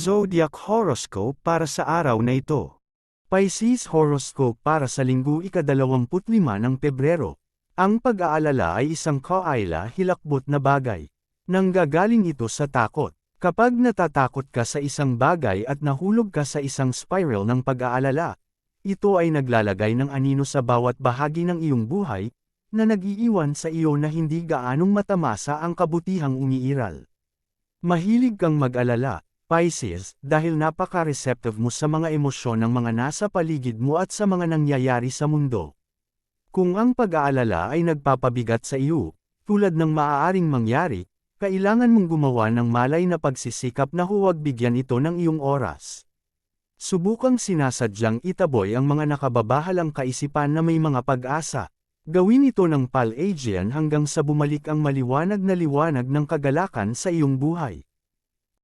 Zodiac Horoscope para sa araw na ito. Pisces Horoscope para sa linggo ika-25 ng Pebrero. Ang pag-aalala ay isang kaila-hilakbot na bagay. Nanggagaling ito sa takot. Kapag natatakot ka sa isang bagay at nahulog ka sa isang spiral ng pag-aalala, ito ay naglalagay ng anino sa bawat bahagi ng iyong buhay, na nag-iiwan sa iyo na hindi gaanong matamasa ang kabutihang umiiral. Mahilig kang mag-alala, Pisces, dahil napaka-receptive mo sa mga emosyon ng mga nasa paligid mo at sa mga nangyayari sa mundo. Kung ang pag-aalala ay nagpapabigat sa iyo, tulad ng maaaring mangyari, kailangan mong gumawa ng malay na pagsisikap na huwag bigyan ito ng iyong oras. Subukang sinasadyang itaboy ang mga nakababahalang kaisipan na may mga pag-asa. Gawin ito ng Palladian hanggang sa bumalik ang maliwanag na liwanag ng kagalakan sa iyong buhay.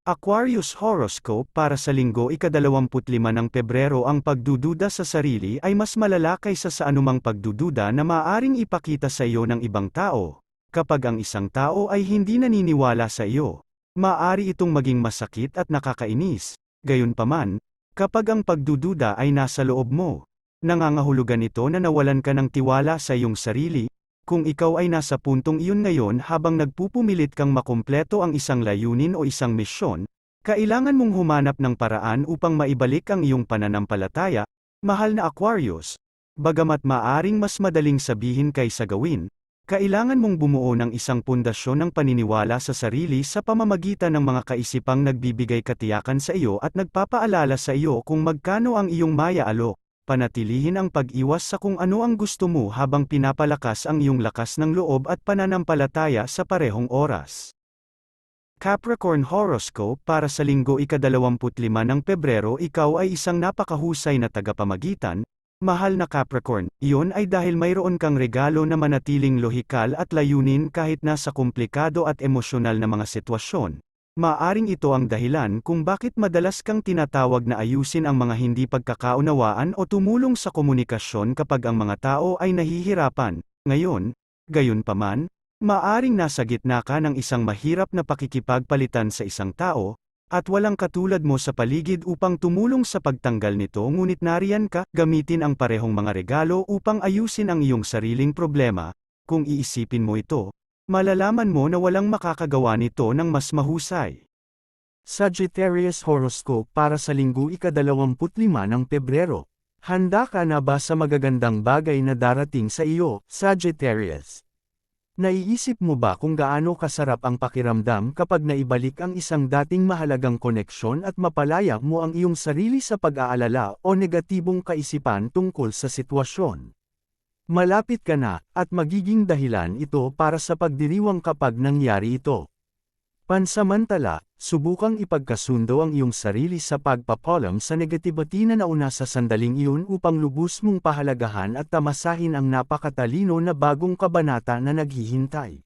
Aquarius Horoscope para sa linggo ika-25 ng Pebrero. Ang pagdududa sa sarili ay mas malala kaysa sa anumang pagdududa na maaaring ipakita sa iyo ng ibang tao. Kapag ang isang tao ay hindi naniniwala sa iyo, maaari itong maging masakit at nakakainis. Gayunpaman, kapag ang pagdududa ay nasa loob mo, nangangahulugan ito na nawalan ka ng tiwala sa iyong sarili. Kung ikaw ay nasa puntong iyon ngayon habang nagpupumilit kang makumpleto ang isang layunin o isang misyon, kailangan mong humanap ng paraan upang maibalik ang iyong pananampalataya, mahal na Aquarius. Bagamat maaring mas madaling sabihin kaysa gawin, kailangan mong bumuo ng isang pundasyon ng paniniwala sa sarili sa pamamagitan ng mga kaisipang nagbibigay katiyakan sa iyo at nagpapaalala sa iyo kung magkano ang iyong maya-alok. Panatilihin ang pag-iwas sa kung ano ang gusto mo habang pinapalakas ang iyong lakas ng loob at pananampalataya sa parehong oras. Capricorn Horoscope para sa linggo ika-25 ng Pebrero. Ikaw ay isang napakahusay na tagapamagitan, mahal na Capricorn. Iyon ay dahil mayroon kang regalo na manatiling lohikal at layunin kahit nasa komplikado at emosyonal na mga sitwasyon. Maaring ito ang dahilan kung bakit madalas kang tinatawag na ayusin ang mga hindi pagkakaunawaan o tumulong sa komunikasyon kapag ang mga tao ay nahihirapan. Ngayon, gayunpaman, maaring nasa gitna ka ng isang mahirap na pakikipagpalitan sa isang tao, at walang katulad mo sa paligid upang tumulong sa pagtanggal nito, ngunit nariyan ka, gamitin ang parehong mga regalo upang ayusin ang iyong sariling problema. Kung iisipin mo ito, malalaman mo na walang makakagawa nito ng mas mahusay. Sagittarius Horoscope para sa linggo ika-25 ng Pebrero. Handa ka na ba sa magagandang bagay na darating sa iyo, Sagittarius? Naiisip mo ba kung gaano kasarap ang pakiramdam kapag naibalik ang isang dating mahalagang koneksyon at mapalaya mo ang iyong sarili sa pag-aalala o negatibong kaisipan tungkol sa sitwasyon? Malapit ka na, at magiging dahilan ito para sa pagdiriwang kapag nangyari ito. Pansamantala, subukang ipagkasundo ang iyong sarili sa pagpapalam sa negatibity na nauna sa sandaling iyon upang lubos mong pahalagahan at tamasahin ang napakatalino na bagong kabanata na naghihintay.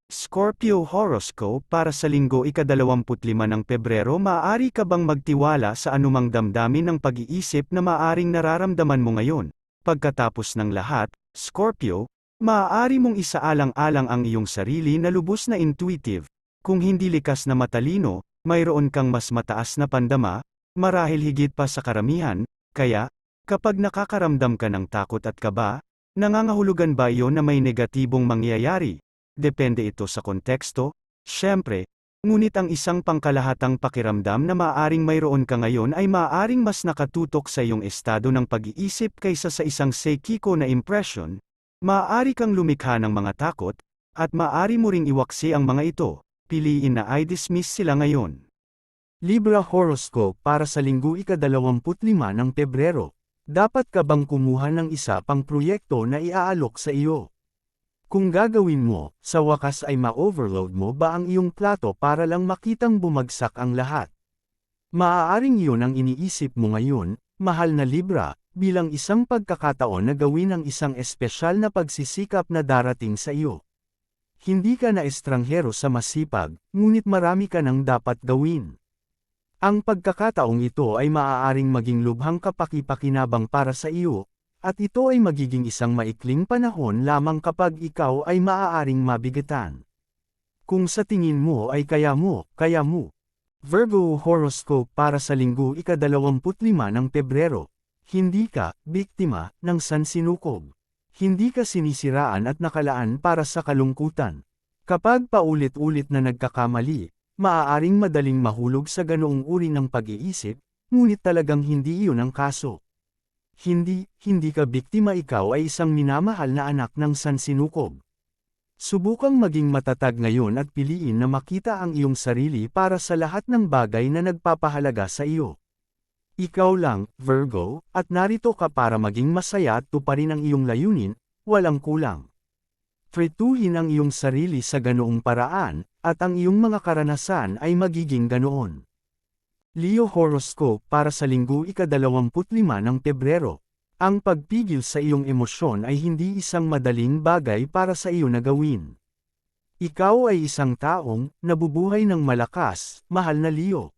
Scorpio Horoscope para sa linggo ika-25 ng Pebrero. Maaari ka bang magtiwala sa anumang damdamin ng pag-iisip na maaring nararamdaman mo ngayon? Pagkatapos ng lahat, Scorpio, maaari mong isaalang-alang ang iyong sarili na lubos na intuitive. Kung hindi likas na matalino, mayroon kang mas mataas na pandama, marahil higit pa sa karamihan. Kaya, kapag nakakaramdam ka ng takot at kaba, nangangahulugan ba iyon na may negatibong mangyayari? Depende ito sa konteksto, syempre. Ngunit ang isang pangkalahatang pakiramdam na maaaring mayroon ka ngayon ay maaaring mas nakatutok sa iyong estado ng pag-iisip kaysa sa isang psychico na impression. Maaari kang lumikha ng mga takot, at maaari mo ring iwaksi ang mga ito. Piliin na i-dismiss sila ngayon. Libra Horoscope para sa linggo ika-25 ng Pebrero. Dapat ka bang kumuha ng isa pang proyekto na iaalok sa iyo? Kung gagawin mo, sa wakas ay ma-overload mo ba ang iyong plato para lang makitang bumagsak ang lahat? Maaaring iyon ang iniisip mo ngayon, mahal na Libra, bilang isang pagkakataon na gawin ang isang espesyal na pagsisikap na darating sa iyo. Hindi ka na estranghero sa masipag, ngunit marami ka nang dapat gawin. Ang pagkakataong ito ay maaaring maging lubhang kapaki-pakinabang para sa iyo, at ito ay magiging isang maikling panahon lamang kapag ikaw ay maaaring mabigatan. Kung sa tingin mo ay kaya mo, Virgo Horoscope para sa linggo ika-25 ng Pebrero. Hindi ka biktima ng sansinukob. Hindi ka sinisiraan at nakalaan para sa kalungkutan. Kapag paulit-ulit na nagkakamali, maaaring madaling mahulog sa ganoong uri ng pag-iisip, ngunit talagang hindi iyon ang kaso. Hindi ka biktima, ikaw ay isang minamahal na anak ng sansinukob. Subukang maging matatag ngayon at piliin na makita ang iyong sarili para sa lahat ng bagay na nagpapahalaga sa iyo. Ikaw lang, Virgo, at narito ka para maging masaya at tuparin ang iyong layunin, walang kulang. Trituhin ang iyong sarili sa ganoong paraan, at ang iyong mga karanasan ay magiging ganoon. Leo Horoscope para sa linggo ika-25 ng Pebrero. Ang pagpigil sa iyong emosyon ay hindi isang madaling bagay para sa iyo na gawin. Ikaw ay isang taong nabubuhay ng malakas, mahal na Leo.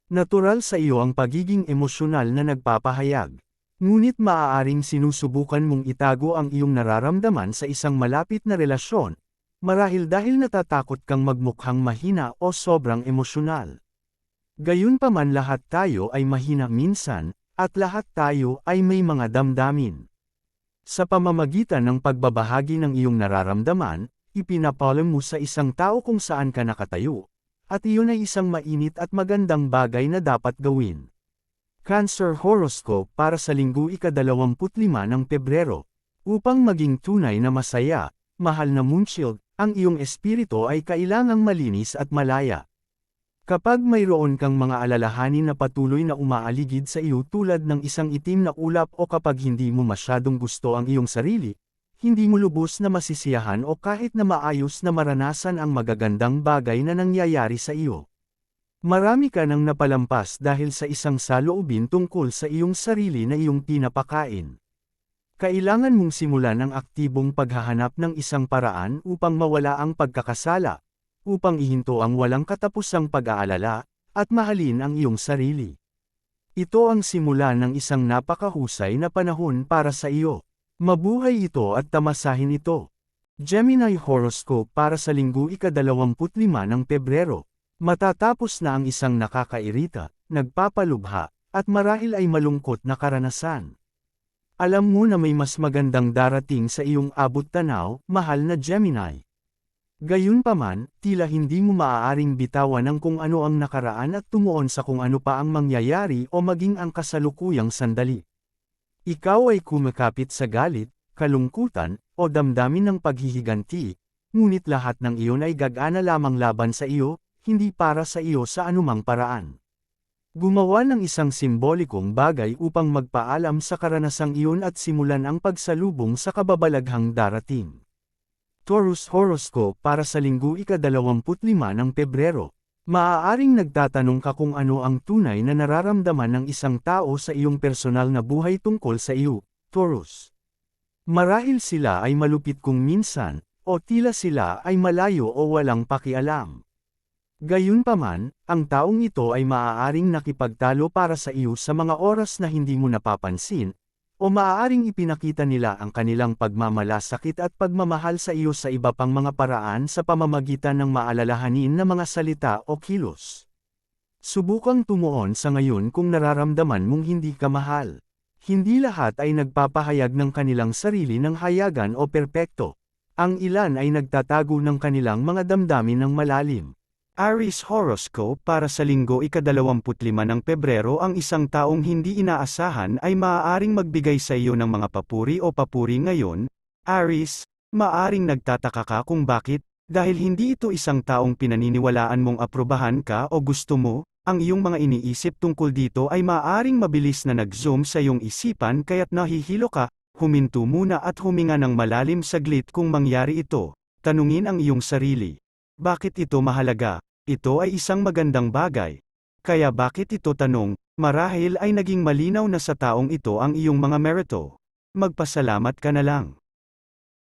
Natural sa iyo ang pagiging emosyonal na nagpapahayag. Ngunit maaaring sinusubukan mong itago ang iyong nararamdaman sa isang malapit na relasyon, marahil dahil natatakot kang magmukhang mahina o sobrang emosyonal. Gayunpaman, lahat tayo ay mahina minsan, at lahat tayo ay may mga damdamin. Sa pamamagitan ng pagbabahagi ng iyong nararamdaman, ipinapalam mo sa isang tao kung saan ka nakatayo, at iyon ay isang mainit at magandang bagay na dapat gawin. Cancer Horoscope para sa linggo ika-25 ng Pebrero. Upang maging tunay na masaya, mahal na Moonshield, ang iyong espiritu ay kailangang malinis at malaya. Kapag mayroon kang mga alalahanin na patuloy na umaaligid sa iyo tulad ng isang itim na ulap o kapag hindi mo masyadong gusto ang iyong sarili, hindi mo lubos na masisiyahan o kahit na maayos na maranasan ang magagandang bagay na nangyayari sa iyo. Marami ka nang napalampas dahil sa isang saloobin tungkol sa iyong sarili na iyong pinapakain. Kailangan mong simulan ang aktibong paghahanap ng isang paraan upang mawala ang pagkakasala, upang ihinto ang walang katapusang pag-aalala, at mahalin ang iyong sarili. Ito ang simula ng isang napakahusay na panahon para sa iyo. Mabuhay ito at tamasahin ito. Gemini Horoscope para sa linggo ika-25 ng Pebrero. Matatapos na ang isang nakakairita, nagpapalubha, at marahil ay malungkot na karanasan. Alam mo na may mas magandang darating sa iyong abot-tanaw, mahal na Gemini. Gayunpaman, tila hindi mo maaaring bitawan ang kung ano ang nakaraan at tumuon sa kung ano pa ang mangyayari o maging ang kasalukuyang sandali. Ikaw ay kumakapit sa galit, kalungkutan, o damdamin ng paghihiganti, ngunit lahat ng iyon ay gagana lamang laban sa iyo, hindi para sa iyo sa anumang paraan. Gumawa ng isang simbolikong bagay upang magpaalam sa karanasang iyon at simulan ang pagsalubong sa kababalaghang darating. Taurus Horoscope para sa linggo ika-25 ng Pebrero. Maaaring nagtatanong ka kung ano ang tunay na nararamdaman ng isang tao sa iyong personal na buhay tungkol sa iyo, Taurus. Marahil sila ay malupit kung minsan, o tila sila ay malayo o walang pakialam. Gayunpaman, ang taong ito ay maaaring nakipagtalo para sa iyo sa mga oras na hindi mo napapansin, o maaaring ipinakita nila ang kanilang pagmamalasakit at pagmamahal sa iyo sa iba pang mga paraan sa pamamagitan ng maalalahanin na mga salita o kilos. Subukang tumuon sa ngayon kung nararamdaman mong hindi ka mahal. Hindi lahat ay nagpapahayag ng kanilang sarili ng hayagan o perpekto. Ang ilan ay nagtatago ng kanilang mga damdamin ng malalim. Aries Horoscope para sa linggo ika-25 ng Pebrero. Ang isang taong hindi inaasahan ay maaaring magbigay sa iyo ng mga papuri o papuri ngayon. Aries, maaaring nagtataka ka kung bakit, dahil hindi ito isang taong pinaniniwalaan mong aprobahan ka o gusto mo, ang iyong mga iniisip tungkol dito ay maaaring mabilis na nag-zoom sa iyong isipan kaya't nahihilo ka. Huminto muna at huminga ng malalim saglit kung mangyari ito. Tanungin ang iyong sarili. Bakit ito mahalaga? Ito ay isang magandang bagay. Kaya bakit ito tanong, marahil ay naging malinaw na sa taong ito ang iyong mga merito. Magpasalamat ka na lang.